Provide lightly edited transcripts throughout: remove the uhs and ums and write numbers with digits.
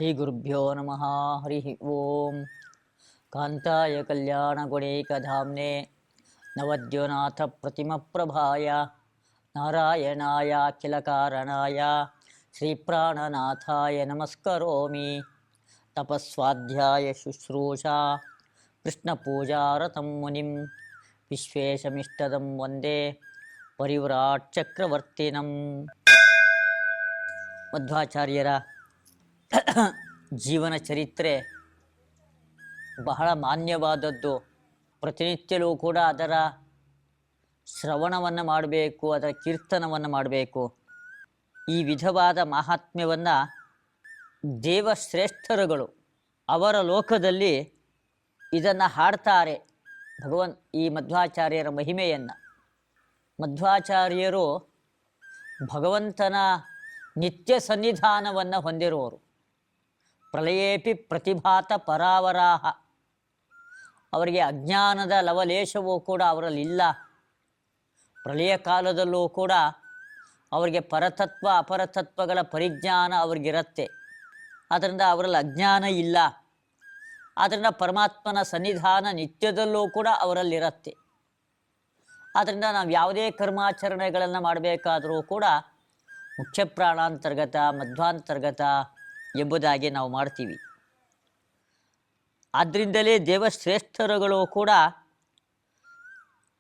ಶ್ರೀಗುರುಭ್ಯೋ ನಮಃ. ಹರಿ ಓಂ. ಕಾಂತಾಯ ಕಲ್ಯಾಣಗುಣೈಕಧಾಮ್ನೇ ನವದ್ಯೋನಾಥ ಪ್ರತಿಮಪ್ರಭಾಯ ನಾರಾಯಣಾಯ ಅಖಿಲಕಾರಣಾಯ ಶ್ರೀಪ್ರಾಣನಾಥಾಯ ನಮಸ್ಕರೋಮಿ. ತಪಸ್ವಾಧ್ಯಾಯ ಶುಶ್ರೂಷಾ ಕೃಷ್ಣಪೂಜಾರತಂ ಮುನಿಂ ವಿಶ್ವೇಶಮಿಷ್ಟದಂ ವಂದೇ ಪರಿವ್ರಾಟ್ ಚಕ್ರವರ್ತಿನಂ. ಮಧ್ವಾಚಾರ್ಯರ ಜೀವನ ಚರಿತ್ರೆ ಬಹಳ ಮಾನ್ಯವಾದದ್ದು. ಪ್ರತಿನಿತ್ಯವೂ ಕೂಡ ಅದರ ಶ್ರವಣವನ್ನು ಮಾಡಬೇಕು, ಅದರ ಕೀರ್ತನವನ್ನು ಮಾಡಬೇಕು. ಈ ವಿಧವಾದ ಮಹಾತ್ಮ್ಯವನ್ನು ದೇವಶ್ರೇಷ್ಠರುಗಳು ಅವರ ಲೋಕದಲ್ಲಿ ಇದನ್ನು ಹಾಡ್ತಾರೆ. ಈ ಮಧ್ವಾಚಾರ್ಯರ ಮಹಿಮೆಯನ್ನು. ಮಧ್ವಾಚಾರ್ಯರು ಭಗವಂತನ ನಿತ್ಯ ಸನ್ನಿಧಾನವನ್ನು ಹೊಂದಿರುವವರು. ಪ್ರಳಯೇಪಿ ಪ್ರತಿಭಾತ ಪರಾವರಾಹ. ಅವರಿಗೆ ಅಜ್ಞಾನದ ಲವಲೇಶವೂ ಕೂಡ ಅವರಲ್ಲಿಲ್ಲ. ಪ್ರಳಯ ಕಾಲದಲ್ಲೂ ಕೂಡ ಅವರಿಗೆ ಪರತತ್ವ ಅಪರತತ್ವಗಳ ಪರಿಜ್ಞಾನ ಅವ್ರಿಗಿರುತ್ತೆ. ಆದ್ದರಿಂದ ಅವರಲ್ಲಿ ಅಜ್ಞಾನ ಇಲ್ಲ. ಆದ್ದರಿಂದ ಪರಮಾತ್ಮನ ಸನ್ನಿಧಾನ ನಿತ್ಯದಲ್ಲೂ ಕೂಡ ಅವರಲ್ಲಿರುತ್ತೆ. ಆದ್ದರಿಂದ ನಾವು ಯಾವುದೇ ಕರ್ಮಾಚರಣೆಗಳನ್ನು ಮಾಡಬೇಕಾದರೂ ಕೂಡ ಮುಖ್ಯ ಪ್ರಾಣಾಂತರ್ಗತ ಮಧ್ವಾಂತರ್ಗತ ಎಂಬುದಾಗಿ ನಾವು ಮಾಡ್ತೀವಿ. ಆದ್ದರಿಂದಲೇ ದೇವಶ್ರೇಷ್ಠರುಗಳು ಕೂಡ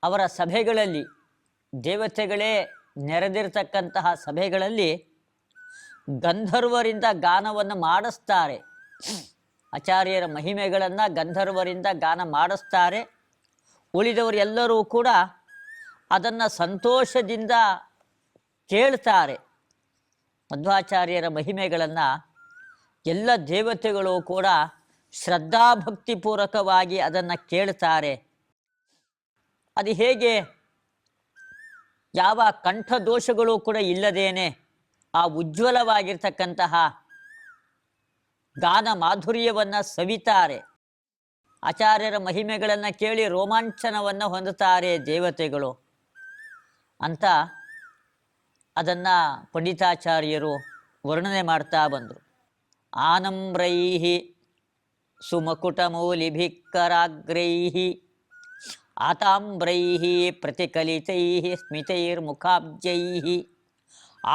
ಅವರ ಸಭೆಗಳಲ್ಲಿ, ದೇವತೆಗಳೇ ನೆರೆದಿರತಕ್ಕಂತಹ ಸಭೆಗಳಲ್ಲಿ ಗಂಧರ್ವರಿಂದ ಗಾನವನ್ನು ಮಾಡಿಸ್ತಾರೆ. ಆಚಾರ್ಯರ ಮಹಿಮೆಗಳನ್ನು ಗಂಧರ್ವರಿಂದ ಗಾನ ಮಾಡಿಸ್ತಾರೆ. ಉಳಿದವರೆಲ್ಲರೂ ಕೂಡ ಅದನ್ನು ಸಂತೋಷದಿಂದ ಕೇಳ್ತಾರೆ. ಮಧ್ವಾಚಾರ್ಯರ ಮಹಿಮೆಗಳನ್ನು ಎಲ್ಲ ದೇವತೆಗಳು ಕೂಡ ಶ್ರದ್ಧಾಭಕ್ತಿಪೂರ್ವಕವಾಗಿ ಅದನ್ನು ಕೇಳ್ತಾರೆ. ಅದು ಹೇಗೆ? ಯಾವ ಕಂಠದೋಷಗಳು ಕೂಡ ಇಲ್ಲದೇನೆ ಆ ಉಜ್ವಲವಾಗಿರ್ತಕ್ಕಂತಹ ಗಾನ ಮಾಧುರ್ಯವನ್ನು ಸವಿತಾರೆ. ಆಚಾರ್ಯರ ಮಹಿಮೆಗಳನ್ನು ಕೇಳಿ ರೋಮಾಂಚನವನ್ನು ಹೊಂದುತ್ತಾರೆ ದೇವತೆಗಳು ಅಂತ ಅದನ್ನು ಪಂಡಿತಾಚಾರ್ಯರು ವರ್ಣನೆ ಮಾಡ್ತಾ ಬಂದರು. ಆನಮ್ರೈಹಿ ಸುಮಕುಟಮೌಲಿಭಿಕ್ಕರಾಗ್ರೈಹಿ ಆತಾಮ್ರೈಹಿ ಪ್ರತಿಕಲಿತೈಹಿ ಸ್ಮಿತೈರ್ಮುಖಾಬ್ಜೈಹಿ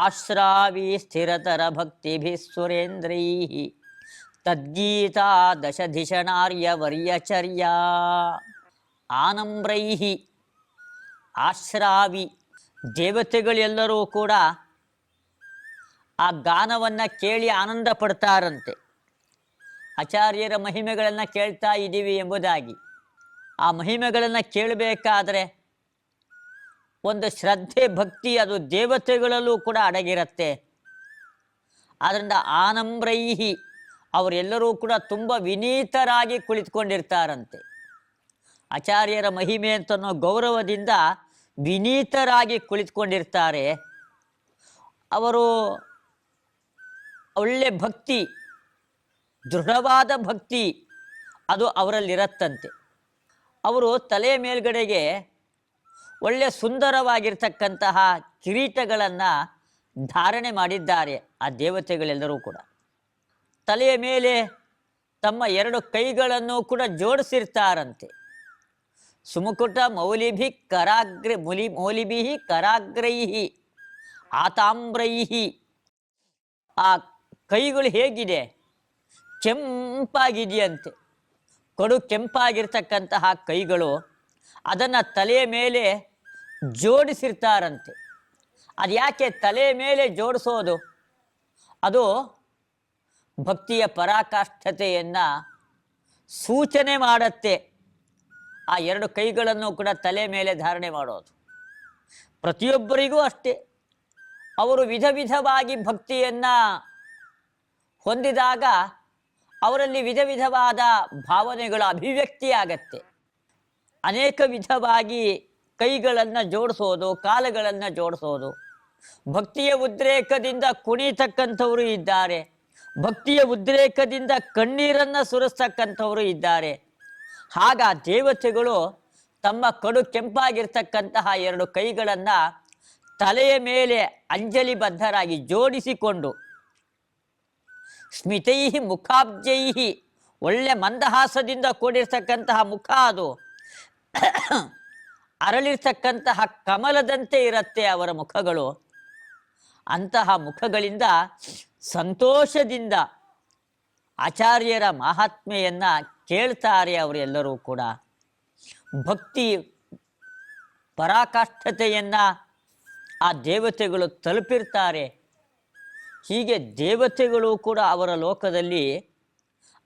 ಆಶ್ರಾವಿ ಸ್ಥಿರತರ ಭಕ್ತಿಭಿಃ ಸುರೇಂದ್ರೈಹಿ ತದ್ಗೀತಾ ದಶಧಿಷಣಾರ್ಯವರ್ಯಚರ್ಯಾ. ಆನಮ್ರೈಹಿ ಆಶ್ರಾವಿ, ದೇವತೆಗಳೆಲ್ಲರೂ ಕೂಡ ಆ ಗಾನವನ್ನು ಕೇಳಿ ಆನಂದ ಪಡ್ತಾರಂತೆ. ಆಚಾರ್ಯರ ಮಹಿಮೆಗಳನ್ನು ಕೇಳ್ತಾ ಇದ್ದೀವಿ ಎಂಬುದಾಗಿ. ಆ ಮಹಿಮೆಗಳನ್ನು ಕೇಳಬೇಕಾದ್ರೆ ಒಂದು ಶ್ರದ್ಧೆ ಭಕ್ತಿ ಅದು ದೇವತೆಗಳಲ್ಲೂ ಕೂಡ ಅಡಗಿರುತ್ತೆ. ಆದ್ದರಿಂದ ಆನಮ್ರೈಹಿ, ಅವರೆಲ್ಲರೂ ಕೂಡ ತುಂಬ ವಿನೀತರಾಗಿ ಕುಳಿತುಕೊಂಡಿರ್ತಾರಂತೆ. ಆಚಾರ್ಯರ ಮಹಿಮೆ ಅಂತನೋ ಗೌರವದಿಂದ ವಿನೀತರಾಗಿ ಕುಳಿತುಕೊಂಡಿರ್ತಾರೆ. ಅವರು ಒಳ್ಳೆ ಭಕ್ತಿ, ದೃಢವಾದ ಭಕ್ತಿ ಅದು ಅವರಲ್ಲಿರತ್ತಂತೆ. ಅವರು ತಲೆ ಮೇಲ್ಗಡೆಗೆ ಒಳ್ಳೆ ಸುಂದರವಾಗಿರ್ತಕ್ಕಂತಹ ಕಿರೀಟಗಳನ್ನು ಧಾರಣೆ ಮಾಡಿದ್ದಾರೆ. ಆ ದೇವತೆಗಳೆಲ್ಲರೂ ಕೂಡ ತಲೆಯ ಮೇಲೆ ತಮ್ಮ ಎರಡು ಕೈಗಳನ್ನು ಕೂಡ ಜೋಡಿಸಿರ್ತಾರಂತೆ. ಸುಮುಕುಟ ಮೌಲಿಭಿ ಮೌಲಿಭಿ ಕರಾಗ್ರೈಹಿ ಆತಾಮ್ರೈಹಿ. ಆ ಕೈಗಳು ಹೇಗಿದೆ? ಕೆಂಪಾಗಿದೆಯಂತೆ. ಕಡು ಕೆಂಪಾಗಿರ್ತಕ್ಕಂತಹ ಕೈಗಳು. ಅದನ್ನು ತಲೆಯ ಮೇಲೆ ಜೋಡಿಸಿರ್ತಾರಂತೆ. ಅದು ಯಾಕೆ ತಲೆಯ ಮೇಲೆ ಜೋಡಿಸೋದು? ಅದು ಭಕ್ತಿಯ ಪರಾಕಾಷ್ಠತೆಯನ್ನು ಸೂಚನೆ ಮಾಡುತ್ತೆ. ಆ ಎರಡು ಕೈಗಳನ್ನು ಕೂಡ ತಲೆ ಮೇಲೆ ಧಾರಣೆ ಮಾಡೋದು. ಪ್ರತಿಯೊಬ್ಬರಿಗೂ ಅಷ್ಟೇ. ಅವರು ವಿಧ ವಿಧವಾಗಿ ಭಕ್ತಿಯನ್ನು ಹೊಂದಿದಾಗ ಅವರಲ್ಲಿ ವಿಧ ವಿಧವಾದ ಭಾವನೆಗಳ ಅಭಿವ್ಯಕ್ತಿಯಾಗತ್ತೆ. ಅನೇಕ ವಿಧವಾಗಿ ಕೈಗಳನ್ನು ಜೋಡಿಸೋದು, ಕಾಲುಗಳನ್ನು ಜೋಡಿಸೋದು. ಭಕ್ತಿಯ ಉದ್ರೇಕದಿಂದ ಕುಣಿತಕ್ಕಂಥವರು ಇದ್ದಾರೆ. ಭಕ್ತಿಯ ಉದ್ರೇಕದಿಂದ ಕಣ್ಣೀರನ್ನು ಸುರಿಸ್ತಕ್ಕಂಥವರು ಇದ್ದಾರೆ. ಆಗ ದೇವತೆಗಳು ತಮ್ಮ ಕಡು ಕೆಂಪಾಗಿರ್ತಕ್ಕಂತಹ ಎರಡು ಕೈಗಳನ್ನು ತಲೆಯ ಮೇಲೆ ಅಂಜಲಿಬದ್ಧರಾಗಿ ಜೋಡಿಸಿಕೊಂಡು ಸ್ಮಿತೈ ಮುಖಾಬ್ಜೈ, ಒಳ್ಳೆ ಮಂದಹಾಸದಿಂದ ಕೂಡಿರ್ತಕ್ಕಂತಹ ಮುಖ, ಅದು ಅರಳಿರ್ತಕ್ಕಂತಹ ಕಮಲದಂತೆ ಇರುತ್ತೆ ಅವರ ಮುಖಗಳು. ಅಂತಹ ಮುಖಗಳಿಂದ ಸಂತೋಷದಿಂದ ಆಚಾರ್ಯರ ಮಹಾತ್ಮೆಯನ್ನು ಕೇಳ್ತಾರೆ ಅವರೆಲ್ಲರೂ ಕೂಡ. ಭಕ್ತಿ ಪರಾಕಾಷ್ಠತೆಯನ್ನು ಆ ದೇವತೆಗಳು ತಲುಪಿರ್ತಾರೆ. ಹೀಗೆ ದೇವತೆಗಳು ಕೂಡ ಅವರ ಲೋಕದಲ್ಲಿ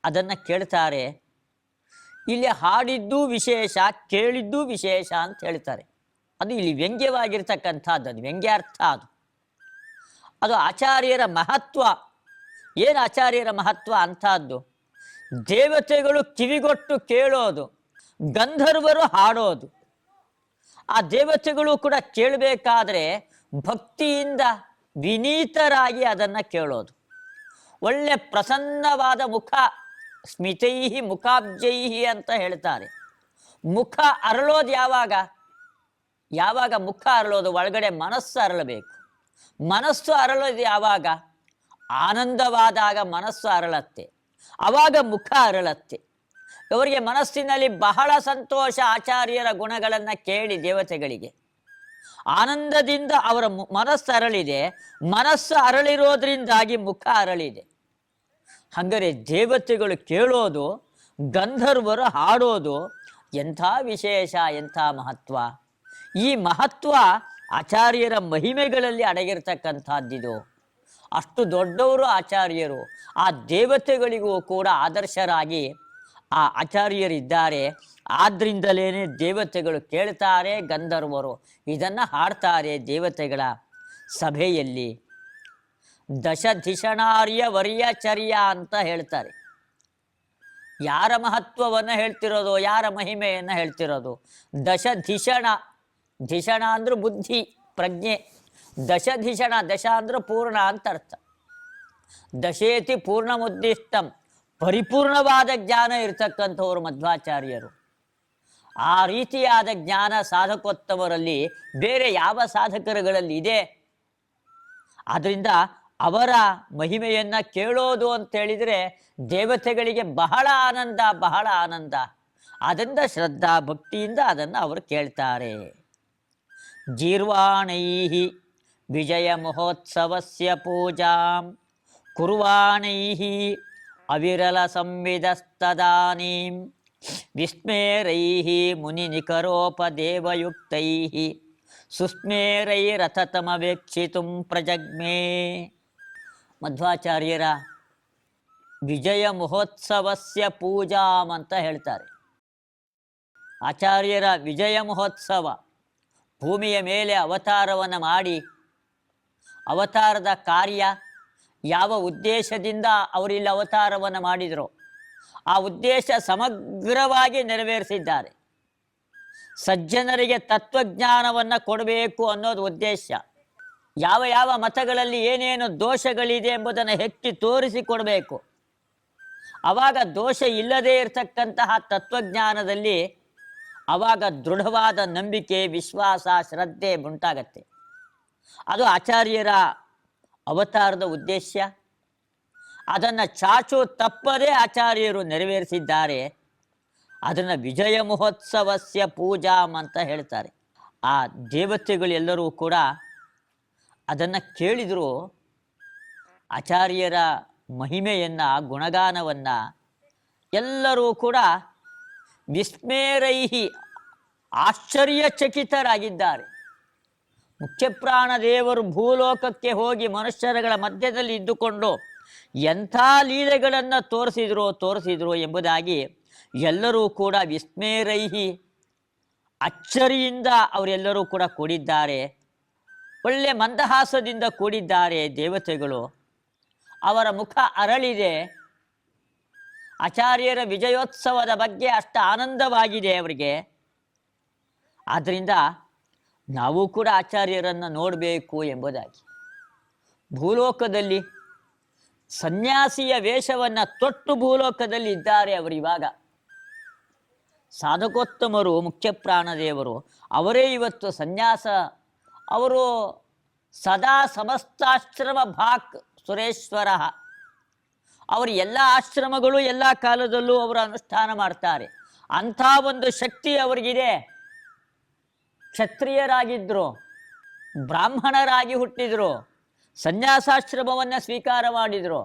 ಅದನ್ನು ಕೇಳ್ತಾರೆ. ಇಲ್ಲಿ ಹಾಡಿದ್ದೂ ವಿಶೇಷ, ಕೇಳಿದ್ದೂ ವಿಶೇಷ ಅಂತ ಹೇಳ್ತಾರೆ. ಅದು ಇಲ್ಲಿ ವ್ಯಂಗ್ಯವಾಗಿರ್ತಕ್ಕಂಥದ್ದು, ಅದು ವ್ಯಂಗ್ಯಾರ್ಥ. ಅದು ಆಚಾರ್ಯರ ಮಹತ್ವ. ಏನು ಆಚಾರ್ಯರ ಮಹತ್ವ ಅಂಥದ್ದು? ದೇವತೆಗಳು ಕಿವಿಗೊಟ್ಟು ಕೇಳೋದು, ಗಂಧರ್ವರು ಹಾಡೋದು. ಆ ದೇವತೆಗಳು ಕೂಡ ಕೇಳಬೇಕಾದ್ರೆ ಭಕ್ತಿಯಿಂದ ವಿನೀತರಾಗಿ ಅದನ್ನು ಕೇಳೋದು. ಒಳ್ಳೆ ಪ್ರಸನ್ನವಾದ ಮುಖ, ಸ್ಮಿತೈ ಮುಖಾಬ್ಜೈ ಅಂತ ಹೇಳ್ತಾರೆ. ಮುಖ ಅರಳೋದು ಯಾವಾಗ? ಯಾವಾಗ ಮುಖ ಅರಳೋದು? ಒಳಗಡೆ ಮನಸ್ಸು ಅರಳಬೇಕು. ಮನಸ್ಸು ಅರಳೋದು ಯಾವಾಗ? ಆನಂದವಾದಾಗ ಮನಸ್ಸು ಅರಳತ್ತೆ, ಆವಾಗ ಮುಖ ಅರಳತ್ತೆ. ಅವರಿಗೆ ಮನಸ್ಸಿನಲ್ಲಿ ಬಹಳ ಸಂತೋಷ ಆಚಾರ್ಯರ ಗುಣಗಳನ್ನು ಕೇಳಿ. ದೇವತೆಗಳಿಗೆ ಆನಂದದಿಂದ ಅವರ ಮನಸ್ಸು ಅರಳಿದೆ. ಮನಸ್ಸು ಅರಳಿರೋದ್ರಿಂದಾಗಿ ಮುಖ ಅರಳಿದೆ. ಹಾಗಾದರೆ ದೇವತೆಗಳು ಕೇಳೋದು, ಗಂಧರ್ವರು ಹಾಡೋದು ಎಂಥ ವಿಶೇಷ, ಎಂಥ ಮಹತ್ವ! ಈ ಮಹತ್ವ ಆಚಾರ್ಯರ ಮಹಿಮೆಗಳಲ್ಲಿ ಅಡಗಿರ್ತಕ್ಕಂಥದ್ದಿದು. ಅಷ್ಟು ದೊಡ್ಡವರು ಆಚಾರ್ಯರು. ಆ ದೇವತೆಗಳಿಗೂ ಕೂಡ ಆದರ್ಶರಾಗಿ ಆ ಆಚಾರ್ಯರಿದ್ದಾರೆ. ಆದ್ದರಿಂದಲೇ ದೇವತೆಗಳು ಕೇಳ್ತಾರೆ, ಗಂಧರ್ವರು ಇದನ್ನು ಹಾಡ್ತಾರೆ ದೇವತೆಗಳ ಸಭೆಯಲ್ಲಿ. ದಶಧಿಷಣಾರ್ಯ ವರ್ಯಚರ್ಯ ಅಂತ ಹೇಳ್ತಾರೆ. ಯಾರ ಮಹತ್ವವನ್ನು ಹೇಳ್ತಿರೋದು, ಯಾರ ಮಹಿಮೆಯನ್ನು ಹೇಳ್ತಿರೋದು? ದಶಧಿಷಣ. ಧಿಷಣ ಅಂದ್ರೆ ಬುದ್ಧಿ, ಪ್ರಜ್ಞೆ. ದಶಧಿಷಣ, ದಶ ಅಂದ್ರೆ ಪೂರ್ಣ ಅಂತ ಅರ್ಥ. ದಶೇತಿ ಪೂರ್ಣಮುದ್ದಿಷ್ಟಂ, ಪರಿಪೂರ್ಣವಾದ ಜ್ಞಾನ ಇರ್ತಕ್ಕಂಥವರು ಮಧ್ವಾಚಾರ್ಯರು. ಆ ರೀತಿಯಾದ ಜ್ಞಾನ ಸಾಧಕೋತ್ತಮರಲ್ಲಿ ಬೇರೆ ಯಾವ ಸಾಧಕರುಗಳಲ್ಲಿ ಇದೆ? ಆದ್ದರಿಂದ ಅವರ ಮಹಿಮೆಯನ್ನು ಕೇಳೋದು ಅಂತೇಳಿದರೆ ದೇವತೆಗಳಿಗೆ ಬಹಳ ಆನಂದ, ಬಹಳ ಆನಂದ. ಅದರಿಂದ ಶ್ರದ್ಧಾ ಭಕ್ತಿಯಿಂದ ಅದನ್ನು ಅವರು ಕೇಳ್ತಾರೆ. ಗೀರ್ವಾಣೈ ವಿಜಯ ಮಹೋತ್ಸವಸ್ಯ ಪೂಜಾಂ ಕುರ್ವಾಣೈ ಅವಿರಲ ಸಂವಿದಸ್ತದಾನೀಂ ವಿಸ್ಮೇರೈ ಮುನಿನಿಕರೋಪದೇವಯುಕ್ತೈ ಸುಸ್ಮೇರೈರಥತಮವೇಕ್ಷಿತುಂ ಪ್ರಜಗ್ಮೇ. ಮಧ್ವಾಚಾರ್ಯರ ವಿಜಯ ಮಹೋತ್ಸವಸ್ಯ ಪೂಜಾಂ ಅಂತ ಹೇಳ್ತಾರೆ. ಆಚಾರ್ಯರ ವಿಜಯ ಮಹೋತ್ಸವ, ಭೂಮಿಯ ಮೇಲೆ ಅವತಾರವನ್ನು ಮಾಡಿ, ಅವತಾರದ ಕಾರ್ಯ ಯಾವ ಉದ್ದೇಶದಿಂದ ಅವರಿಲ್ಲಿ ಅವತಾರವನ್ನು ಮಾಡಿದರೋ ಆ ಉದ್ದೇಶ ಸಮಗ್ರವಾಗಿ ನೆರವೇರಿಸಿದ್ದಾರೆ. ಸಜ್ಜನರಿಗೆ ತತ್ವಜ್ಞಾನವನ್ನು ಕೊಡಬೇಕು ಅನ್ನೋದು ಉದ್ದೇಶ. ಯಾವ ಯಾವ ಮತಗಳಲ್ಲಿ ಏನೇನು ದೋಷಗಳಿದೆ ಎಂಬುದನ್ನು ಹೆಚ್ಚಿ ತೋರಿಸಿಕೊಡಬೇಕು. ಆವಾಗ ದೋಷ ಇಲ್ಲದೇ ಇರತಕ್ಕಂತಹ ತತ್ವಜ್ಞಾನದಲ್ಲಿ ಆವಾಗ ದೃಢವಾದ ನಂಬಿಕೆ, ವಿಶ್ವಾಸ, ಶ್ರದ್ಧೆ ಉಂಟಾಗತ್ತೆ. ಅದು ಆಚಾರ್ಯರ ಅವತಾರದ ಉದ್ದೇಶ. ಅದನ್ನು ಚಾಚು ತಪ್ಪದೇ ಆಚಾರ್ಯರು ನೆರವೇರಿಸಿದ್ದಾರೆ. ಅದನ್ನು ವಿಜಯ ಮಹೋತ್ಸವಸ್ಯ ಪೂಜಾಂ ಅಂತ ಹೇಳ್ತಾರೆ. ಆ ದೇವತೆಗಳೆಲ್ಲರೂ ಕೂಡ ಅದನ್ನು ಕೇಳಿದರು. ಆಚಾರ್ಯರ ಮಹಿಮೆಯನ್ನು, ಗುಣಗಾನವನ್ನು ಎಲ್ಲರೂ ಕೂಡ ವಿಸ್ಮೇರೈಹಿ ಆಶ್ಚರ್ಯಚಕಿತರಾಗಿದ್ದಾರೆ. ಮುಖ್ಯಪ್ರಾಣದೇವರು ಭೂಲೋಕಕ್ಕೆ ಹೋಗಿ ಮನುಷ್ಯರುಗಳ ಮಧ್ಯದಲ್ಲಿ ಇದ್ದುಕೊಂಡು ಎಂಥ ಲೀಲೆಗಳನ್ನು ತೋರಿಸಿದ್ರು ಎಂಬುದಾಗಿ ಎಲ್ಲರೂ ಕೂಡ ವಿಸ್ಮೇರೈಹಿ ಅಚ್ಚರಿಯಿಂದ ಅವರೆಲ್ಲರೂ ಕೂಡ ಕೂಡಿದ್ದಾರೆ. ಒಳ್ಳೆ ಮಂದಹಾಸದಿಂದ ಕೂಡಿದ್ದಾರೆ ದೇವತೆಗಳು. ಅವರ ಮುಖ ಅರಳಿದೆ. ಆಚಾರ್ಯರ ವಿಜಯೋತ್ಸವದ ಬಗ್ಗೆ ಅಷ್ಟು ಆನಂದವಾಗಿದೆ ಅವರಿಗೆ. ಆದ್ದರಿಂದ ನಾವು ಕೂಡ ಆಚಾರ್ಯರನ್ನು ನೋಡಬೇಕು ಎಂಬುದಾಗಿ ಭೂಲೋಕದಲ್ಲಿ ಸನ್ಯಾಸಿಯ ವೇಷವನ್ನು ತೊಟ್ಟು ಭೂಲೋಕದಲ್ಲಿ ಇದ್ದಾರೆ ಅವರು. ಇವಾಗ ಸಾಧಕೋತ್ತಮರು, ಮುಖ್ಯಪ್ರಾಣದೇವರು ಅವರೇ ಇವತ್ತು ಸನ್ಯಾಸ. ಅವರು ಸದಾ ಸಮಸ್ತಾಶ್ರಮ ಭಾಕ್ ಸುರೇಶ್ವರ, ಅವರು ಎಲ್ಲ ಆಶ್ರಮಗಳು ಎಲ್ಲ ಕಾಲದಲ್ಲೂ ಅವರು ಅನುಷ್ಠಾನ ಮಾಡ್ತಾರೆ. ಅಂಥ ಒಂದು ಶಕ್ತಿ ಅವರಿಗಿದೆ. ಕ್ಷತ್ರಿಯರಾಗಿದ್ದರು, ಬ್ರಾಹ್ಮಣರಾಗಿ ಹುಟ್ಟಿದರು, ಸನ್ಯಾಸಾಶ್ರಮವನ್ನು ಸ್ವೀಕಾರ ಮಾಡಿದರು,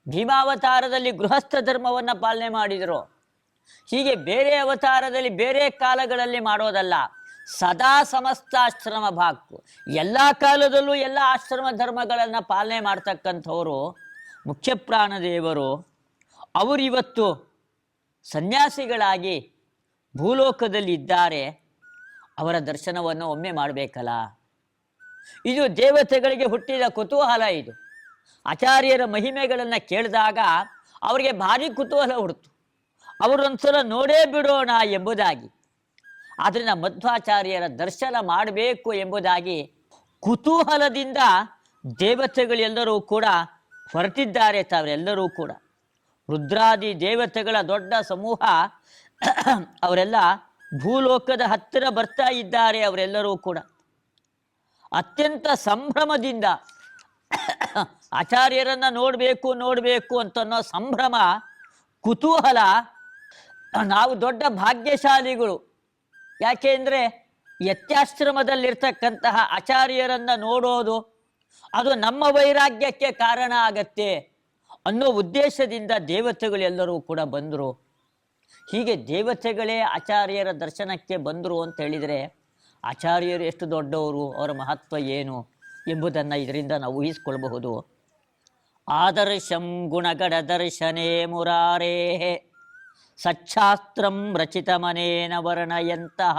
ಭೀಮಾವತಾರದಲ್ಲಿ ಗೃಹಸ್ಥ ಧರ್ಮವನ್ನು ಪಾಲನೆ ಮಾಡಿದರು. ಹೀಗೆ ಬೇರೆ ಅವತಾರದಲ್ಲಿ ಬೇರೆ ಕಾಲಗಳಲ್ಲಿ ಮಾಡೋದಲ್ಲ, ಸದಾ ಸಮಸ್ತಾಶ್ರಮ ಭಾಕ್ಕು, ಎಲ್ಲ ಕಾಲದಲ್ಲೂ ಎಲ್ಲ ಆಶ್ರಮ ಧರ್ಮಗಳನ್ನು ಪಾಲನೆ ಮಾಡ್ತಕ್ಕಂಥವರು ಮುಖ್ಯ ಪ್ರಾಣದೇವರು. ಅವರಿವತ್ತು ಸನ್ಯಾಸಿಗಳಾಗಿ ಭೂಲೋಕದಲ್ಲಿ ಇದ್ದಾರೆ. ಅವರ ದರ್ಶನವನ್ನು ಒಮ್ಮೆ ಮಾಡಬೇಕಲ್ಲ. ಇದು ದೇವತೆಗಳಿಗೆ ಹುಟ್ಟಿದ ಕುತೂಹಲ. ಇದು ಆಚಾರ್ಯರ ಮಹಿಮೆಗಳನ್ನು ಕೇಳಿದಾಗ ಅವರಿಗೆ ಭಾರಿ ಕುತೂಹಲ ಹುಡ್ತು. ಅವರೊಂದ್ಸಲ ನೋಡೇ ಬಿಡೋಣ ಎಂಬುದಾಗಿ. ಆದ್ದರಿಂದ ಮಧ್ವಾಚಾರ್ಯರ ದರ್ಶನ ಮಾಡಬೇಕು ಎಂಬುದಾಗಿ ಕುತೂಹಲದಿಂದ ದೇವತೆಗಳೆಲ್ಲರೂ ಕೂಡ ಹೊರಟಿದ್ದಾರೆ. ತಾವರೆಲ್ಲರೂ ಕೂಡ ರುದ್ರಾದಿ ದೇವತೆಗಳ ದೊಡ್ಡ ಸಮೂಹ ಅವರೆಲ್ಲ ಭೂಲೋಕದ ಹತ್ತಿರ ಬರ್ತಾ ಇದ್ದಾರೆ. ಅವರೆಲ್ಲರೂ ಕೂಡ ಅತ್ಯಂತ ಸಂಭ್ರಮದಿಂದ ಆಚಾರ್ಯರನ್ನು ನೋಡಬೇಕು ಅಂತನ್ನೋ ಸಂಭ್ರಮ, ಕುತೂಹಲ. ನಾವು ದೊಡ್ಡ ಭಾಗ್ಯಶಾಲಿಗಳು. ಯಾಕೆಂದರೆ ಯತ್ಯಾಶ್ರಮದಲ್ಲಿರ್ತಕ್ಕಂತಹ ಆಚಾರ್ಯರನ್ನು ನೋಡೋದು ಅದು ನಮ್ಮ ವೈರಾಗ್ಯಕ್ಕೆ ಕಾರಣ ಆಗತ್ತೆ ಅನ್ನೋ ಉದ್ದೇಶದಿಂದ ದೇವತೆಗಳೆಲ್ಲರೂ ಕೂಡ ಬಂದರು. ಹೀಗೆ ದೇವತೆಗಳೇ ಆಚಾರ್ಯರ ದರ್ಶನಕ್ಕೆ ಬಂದರು ಅಂತ ಹೇಳಿದರೆ ಆಚಾರ್ಯರು ಎಷ್ಟು ದೊಡ್ಡವರು, ಅವರ ಮಹತ್ವ ಏನು ಎಂಬುದನ್ನು ಇದರಿಂದ ನಾವು ಊಹಿಸ್ಕೊಳ್ಬಹುದು. ಆದರ್ಶಂ ಗುಣಗಣ ದರ್ಶನೇ ಮುರಾರೇ ಸಚ್ಛಾಸ್ತ್ರಂ ರಚಿತಮನೇನ ವರ್ಣಯಂತಹ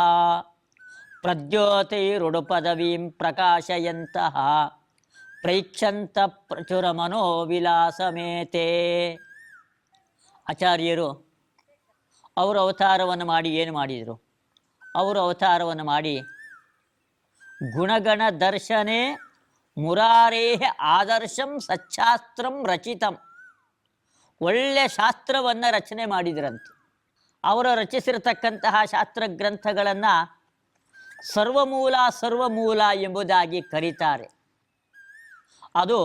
ಪ್ರದ್ಯೋತೈರುಡು ಪದವೀಂ ಪ್ರಕಾಶಯಂತಹ ಪ್ರೈಕ್ಷಂತ ಪ್ರಚುರ ಮನೋವಿಲಾಸಮೇತೆ. ಆಚಾರ್ಯರು ಅವರು ಅವತಾರವನ್ನು ಮಾಡಿ ಏನು ಮಾಡಿದರು? ಅವರು ಅವತಾರವನ್ನು ಮಾಡಿ ಗುಣಗಣ ದರ್ಶನೇ ಮುರಾರೇ ಆದರ್ಶಂ ಸಚ್ಛಾಸ್ತ್ರಂ ರಚಿತಂ, ಒಳ್ಳೆ ಶಾಸ್ತ್ರವನ್ನು ರಚನೆ ಮಾಡಿದ್ರಂತೆ. ಅವರು ರಚಿಸಿರತಕ್ಕಂತಹ ಶಾಸ್ತ್ರ ಗ್ರಂಥಗಳನ್ನು ಸರ್ವಮೂಲ ಎಂಬುದಾಗಿ ಕರೀತಾರೆ. ಅದು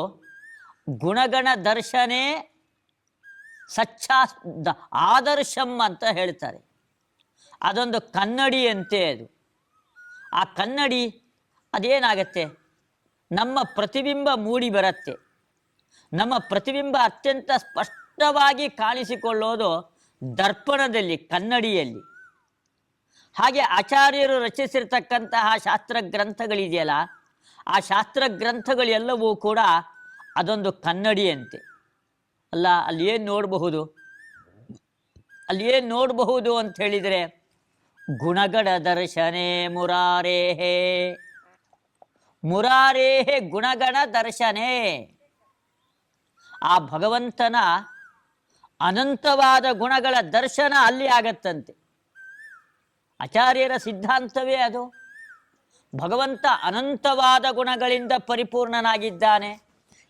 ಗುಣಗಣ ದರ್ಶನೇ ಆದರ್ಶಂ ಅಂತ ಹೇಳ್ತಾರೆ. ಅದೊಂದು ಕನ್ನಡಿಯಂತೆ. ಅದು ಆ ಕನ್ನಡಿ ಅದೇನಾಗತ್ತೆ, ನಮ್ಮ ಪ್ರತಿಬಿಂಬ ಮೂಡಿ ಬರುತ್ತೆ. ನಮ್ಮ ಪ್ರತಿಬಿಂಬ ಅತ್ಯಂತ ಸ್ಪಷ್ಟವಾಗಿ ಕಾಣಿಸಿಕೊಳ್ಳೋದು ದರ್ಪಣದಲ್ಲಿ, ಕನ್ನಡಿಯಲ್ಲಿ. ಹಾಗೆ ಆಚಾರ್ಯರು ರಚಿಸಿರ್ತಕ್ಕಂತಹ ಶಾಸ್ತ್ರ ಗ್ರಂಥಗಳಿದೆಯಲ್ಲ, ಆ ಶಾಸ್ತ್ರ ಗ್ರಂಥಗಳೆಲ್ಲವೂ ಕೂಡ ಅದೊಂದು ಕನ್ನಡಿಯಂತೆ. ಅಲ್ಲ, ಅಲ್ಲಿ ಏನು ನೋಡಬಹುದು ಅಂತ ಹೇಳಿದರೆ ಗುಣಗಣ ದರ್ಶನೇ ಮುರಾರೇಹೇ ಗುಣಗಣ ದರ್ಶನೇ. ಆ ಭಗವಂತನ ಅನಂತವಾದ ಗುಣಗಳ ದರ್ಶನ ಅಲ್ಲಿ ಆಗತ್ತಂತೆ. ಆಚಾರ್ಯರ ಸಿದ್ಧಾಂತವೇ ಅದು. ಭಗವಂತ ಅನಂತವಾದ ಗುಣಗಳಿಂದ ಪರಿಪೂರ್ಣನಾಗಿದ್ದಾನೆ.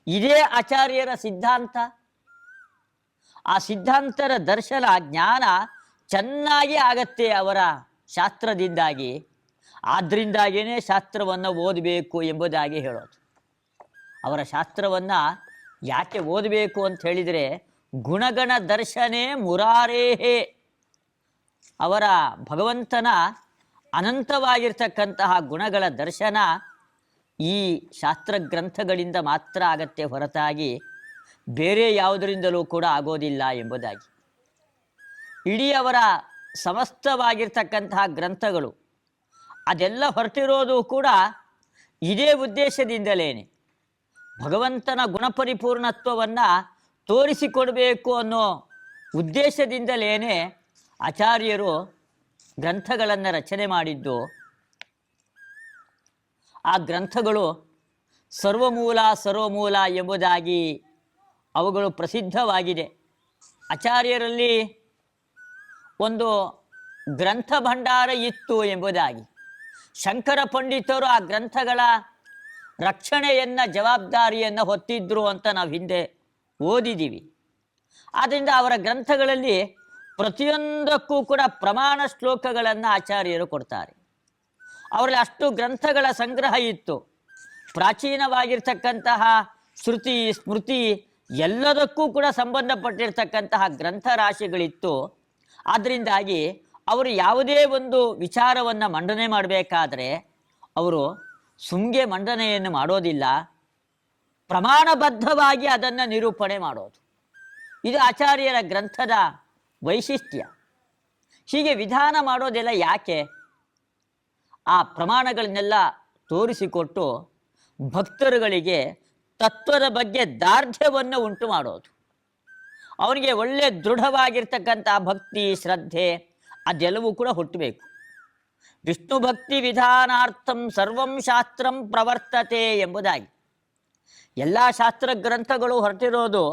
ಇದೇ ಆಚಾರ್ಯರ ಸಿದ್ಧಾಂತ. ಆ ಸಿದ್ಧಾಂತರ ದರ್ಶನ, ಜ್ಞಾನ ಚೆನ್ನಾಗಿ ಆಗತ್ತೆ ಅವರ ಶಾಸ್ತ್ರದಿಂದಾಗಿ. ಆದ್ದರಿಂದಾಗಿಯೇ ಶಾಸ್ತ್ರವನ್ನು ಓದಬೇಕು ಎಂಬುದಾಗಿ ಹೇಳೋದು. ಅವರ ಶಾಸ್ತ್ರವನ್ನು ಯಾಕೆ ಓದಬೇಕು ಅಂತ ಹೇಳಿದರೆ ಗುಣಗಣ ದರ್ಶನೇ ಮುರಾರೇಹೇ, ಅವರ ಭಗವಂತನ ಅನಂತವಾಗಿರ್ತಕ್ಕಂತಹ ಗುಣಗಳ ದರ್ಶನ ಈ ಶಾಸ್ತ್ರ ಗ್ರಂಥಗಳಿಂದ ಮಾತ್ರ ಆಗತ್ತೆ, ಹೊರತಾಗಿ ಬೇರೆ ಯಾವುದರಿಂದಲೂ ಕೂಡ ಆಗೋದಿಲ್ಲ ಎಂಬುದಾಗಿ. ಇಡೀ ಅವರ ಸಮಸ್ತವಾಗಿರ್ತಕ್ಕಂತಹ ಗ್ರಂಥಗಳು ಅದೆಲ್ಲ ಹೊರಟಿರೋದು ಕೂಡ ಇದೇ ಉದ್ದೇಶದಿಂದಲೇನೆ. ಭಗವಂತನ ಗುಣಪರಿಪೂರ್ಣತ್ವವನ್ನು ತೋರಿಸಿಕೊಡಬೇಕು ಅನ್ನೋ ಉದ್ದೇಶದಿಂದಲೇನೆ ಆಚಾರ್ಯರು ಗ್ರಂಥಗಳನ್ನು ರಚನೆ ಮಾಡಿದ್ದು. ಆ ಗ್ರಂಥಗಳು ಸರ್ವಮೂಲ ಎಂಬುದಾಗಿ ಅವುಗಳು ಪ್ರಸಿದ್ಧವಾಗಿದೆ. ಆಚಾರ್ಯರಲ್ಲಿ ಒಂದು ಗ್ರಂಥ ಭಂಡಾರ ಇತ್ತು ಎಂಬುದಾಗಿ. ಶಂಕರ ಪಂಡಿತರು ಆ ಗ್ರಂಥಗಳ ರಕ್ಷಣೆಯನ್ನು, ಜವಾಬ್ದಾರಿಯನ್ನು ಹೊತ್ತಿದ್ರು ಅಂತ ನಾವು ಹಿಂದೆ ಓದಿದ್ದೀವಿ. ಆದ್ದರಿಂದ ಅವರ ಗ್ರಂಥಗಳಲ್ಲಿ ಪ್ರತಿಯೊಂದಕ್ಕೂ ಕೂಡ ಪ್ರಮಾಣ ಶ್ಲೋಕಗಳನ್ನು ಆಚಾರ್ಯರು ಕೊಡ್ತಾರೆ. ಅವರಲ್ಲಿ ಅಷ್ಟು ಗ್ರಂಥಗಳ ಸಂಗ್ರಹ ಇತ್ತು. ಪ್ರಾಚೀನವಾಗಿರ್ತಕ್ಕಂತಹ ಶ್ರುತಿ ಸ್ಮೃತಿ ಎಲ್ಲದಕ್ಕೂ ಕೂಡ ಸಂಬಂಧಪಟ್ಟಿರ್ತಕ್ಕಂತಹ ಗ್ರಂಥ ರಾಶಿಗಳಿತ್ತು. ಆದ್ದರಿಂದಾಗಿ ಅವರು ಯಾವುದೇ ಒಂದು ವಿಚಾರವನ್ನು ಮಂಡನೆ ಮಾಡಬೇಕಾದ್ರೆ ಅವರು ಸುಮ್ಗೆ ಮಂಡನೆಯನ್ನು ಮಾಡೋದಿಲ್ಲ, ಪ್ರಮಾಣಬದ್ಧವಾಗಿ ಅದನ್ನು ನಿರೂಪಣೆ ಮಾಡೋದು. ಇದು ಆಚಾರ್ಯರ ಗ್ರಂಥದ ವೈಶಿಷ್ಟ್ಯ. ಹೀಗೆ ವಿಧಾನ ಮಾಡೋದೆಲ್ಲ ಯಾಕೆ? ಆ ಪ್ರಮಾಣಗಳನ್ನೆಲ್ಲ ತೋರಿಸಿಕೊಟ್ಟು ಭಕ್ತರುಗಳಿಗೆ ತತ್ವದ ಬಗ್ಗೆ ದಾರ್ಢ್ಯವನ್ನು ಉಂಟು ಮಾಡೋದು. ಅವನಿಗೆ ಒಳ್ಳೆ ದೃಢವಾಗಿರ್ತಕ್ಕಂಥ ಭಕ್ತಿ ಶ್ರದ್ಧೆ ಅದೆಲ್ಲವೂ ಕೂಡ ಹುಟ್ಟಬೇಕು. ವಿಷ್ಣು ಭಕ್ತಿ ವಿಧಾನಾರ್ಥಂ ಸರ್ವಂ ಶಾಸ್ತ್ರಂ ಪ್ರವರ್ತತೆ ಎಂಬುದಾಗಿ ಎಲ್ಲ ಶಾಸ್ತ್ರ ಗ್ರಂಥಗಳು ಹೊರಟಿರೋದು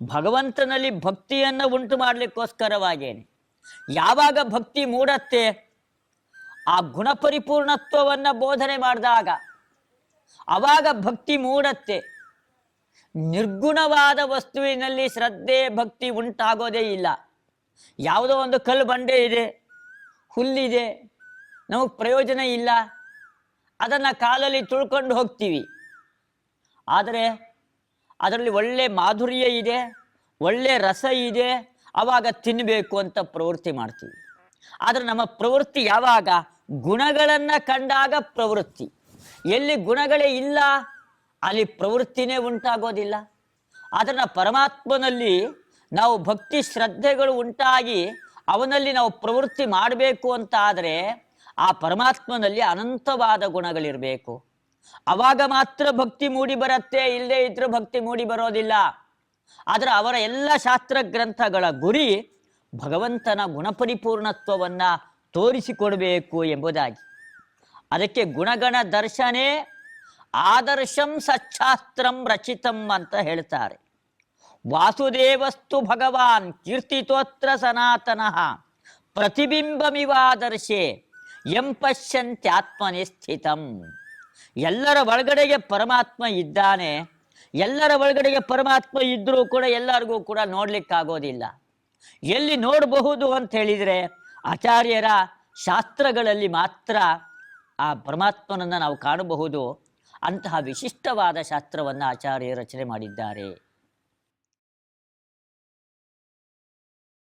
ಭಗವಂತನಲ್ಲಿ ಭಕ್ತಿಯನ್ನು ಉಂಟು ಮಾಡಲಿಕ್ಕೋಸ್ಕರವಾಗೇನೆ. ಯಾವಾಗ ಭಕ್ತಿ ಮೂಡತ್ತೆ, ಆ ಗುಣಪರಿಪೂರ್ಣತ್ವವನ್ನು ಬೋಧನೆ ಮಾಡಿದಾಗ ಆವಾಗ ಭಕ್ತಿ ಮೂಡತ್ತೆ. ನಿರ್ಗುಣವಾದ ವಸ್ತುವಿನಲ್ಲಿ ಶ್ರದ್ಧೆ ಭಕ್ತಿ ಉಂಟಾಗೋದೇ ಇಲ್ಲ. ಯಾವುದೋ ಒಂದು ಕಲ್ಲು ಬಂಡೆ ಇದೆ, ಹುಲ್ಲಿದೆ, ನಮಗೆ ಪ್ರಯೋಜನ ಇಲ್ಲ, ಅದನ್ನು ಕಾಲಲ್ಲಿ ತುಳ್ಕೊಂಡು ಹೋಗ್ತೀವಿ. ಆದರೆ ಅದರಲ್ಲಿ ಒಳ್ಳೆ ಮಾಧುರ್ಯ ಇದೆ, ಒಳ್ಳೆ ರಸ ಇದೆ, ಆವಾಗ ತಿನ್ನಬೇಕು ಅಂತ ಪ್ರವೃತ್ತಿ ಮಾಡ್ತೀವಿ. ಆದರೆ ನಮ್ಮ ಪ್ರವೃತ್ತಿ ಯಾವಾಗ ಗುಣಗಳನ್ನು ಕಂಡಾಗ ಪ್ರವೃತ್ತಿ. ಎಲ್ಲಿ ಗುಣಗಳೇ ಇಲ್ಲ ಅಲ್ಲಿ ಪ್ರವೃತ್ತಿನೇ ಉಂಟಾಗೋದಿಲ್ಲ. ಅದನ್ನು ಪರಮಾತ್ಮನಲ್ಲಿ ನಾವು ಭಕ್ತಿ ಶ್ರದ್ಧೆಗಳು ಉಂಟಾಗಿ ಅವನಲ್ಲಿ ನಾವು ಪ್ರವೃತ್ತಿ ಮಾಡಬೇಕು ಅಂತ ಆದರೆ ಆ ಪರಮಾತ್ಮನಲ್ಲಿ ಅನಂತವಾದ ಗುಣಗಳಿರಬೇಕು. ಆವಾಗ ಮಾತ್ರ ಭಕ್ತಿ ಮೂಡಿ ಬರುತ್ತೆ, ಇಲ್ಲದೇ ಇದ್ರೂ ಭಕ್ತಿ ಮೂಡಿ ಬರೋದಿಲ್ಲ. ಆದರೆ ಅವರ ಎಲ್ಲ ಶಾಸ್ತ್ರ ಗ್ರಂಥಗಳ ಗುರಿ ಭಗವಂತನ ಗುಣಪರಿಪೂರ್ಣತ್ವವನ್ನು ತೋರಿಸಿಕೊಡಬೇಕು ಎಂಬುದಾಗಿ. ಅದಕ್ಕೆ ಗುಣಗಣ ದರ್ಶನೇ ಆದರ್ಶಂ ಸಚ್ಛಾಸ್ತ್ರಂ ರಚಿತಂ ಅಂತ ಹೇಳ್ತಾರೆ. ವಾಸುದೇವಸ್ತು ಭಗವಾನ್ ಕೀರ್ತಿತೋತ್ರ ಸನಾತನಃ ಪ್ರತಿಬಿಂಬಮಿವಾದರ್ಶೆ ಎಂ ಪಶ್ಯಂತ್ಯಾತ್ಮನಿ ಸ್ಥಿತಂ. ಎಲ್ಲರ ಒಳಗಡೆಗೆ ಪರಮಾತ್ಮ ಇದ್ದಾನೆ. ಎಲ್ಲರ ಒಳಗಡೆಗೆ ಪರಮಾತ್ಮ ಇದ್ದರೂ ಕೂಡ ಎಲ್ಲರಿಗೂ ಕೂಡ ನೋಡ್ಲಿಕ್ಕಾಗೋದಿಲ್ಲ. ಎಲ್ಲಿ ನೋಡಬಹುದು ಅಂತ ಹೇಳಿದರೆ ಆಚಾರ್ಯರ ಶಾಸ್ತ್ರಗಳಲ್ಲಿ ಮಾತ್ರ ಆ ಪರಮಾತ್ಮನನ್ನು ನಾವು ಕಾಣಬಹುದು. ಅಂತಹ ವಿಶಿಷ್ಟವಾದ ಶಾಸ್ತ್ರವನ್ನು ಆಚಾರ್ಯರು ರಚನೆ ಮಾಡಿದ್ದಾರೆ.